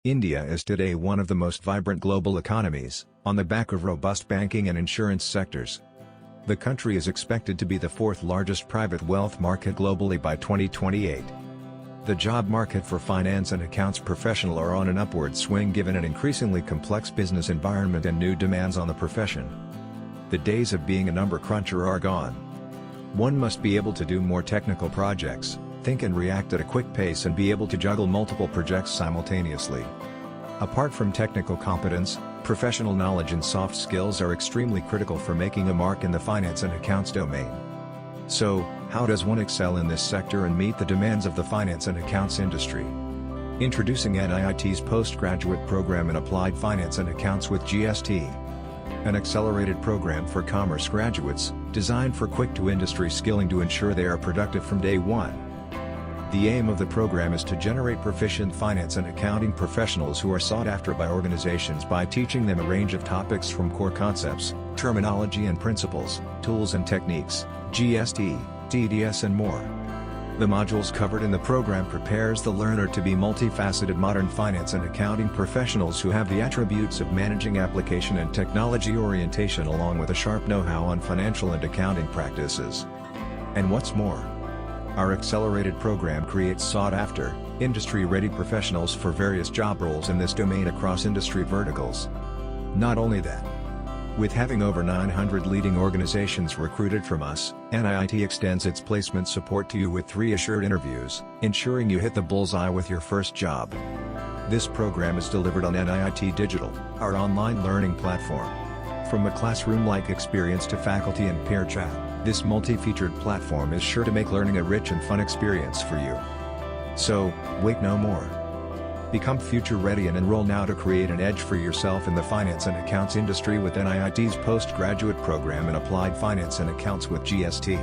India is today one of the most vibrant global economies, on the back of robust banking and insurance sectors. The country is expected to be the fourth largest private wealth market globally by 2028. The job market for finance and accounts professional are on an upward swing given an increasingly complex business environment and new demands on the profession. The days of being a number cruncher are gone. One must be able to do more technical projects, think and react at a quick pace and be able to juggle multiple projects simultaneously. Apart from technical competence, professional knowledge and soft skills are extremely critical for making a mark in the finance and accounts domain. So, how does one excel in this sector and meet the demands of the finance and accounts industry? Introducing NIIT's postgraduate program in Applied Finance and Accounts with GST. An accelerated program for commerce graduates, designed for quick-to-industry skilling to ensure they are productive from day one. The aim of the program is to generate proficient finance and accounting professionals who are sought after by organizations by teaching them a range of topics from core concepts, terminology and principles, tools and techniques, GST, TDS and more. The modules covered in the program prepares the learner to be multifaceted modern finance and accounting professionals who have the attributes of managing application and technology orientation along with a sharp know-how on financial and accounting practices. And what's more, our accelerated program creates sought-after, industry-ready professionals for various job roles in this domain across industry verticals. Not only that, with having over 900 leading organizations recruited from us, NIIT extends its placement support to you with 3 assured interviews, ensuring you hit the bullseye with your first job. This program is delivered on NIIT Digital, our online learning platform. From a classroom-like experience to faculty and peer chat, this multi-featured platform is sure to make learning a rich and fun experience for you. So, wait no more. Become future-ready and enroll now to create an edge for yourself in the finance and accounts industry with NIIT's postgraduate program in Applied Finance and Accounts with GST.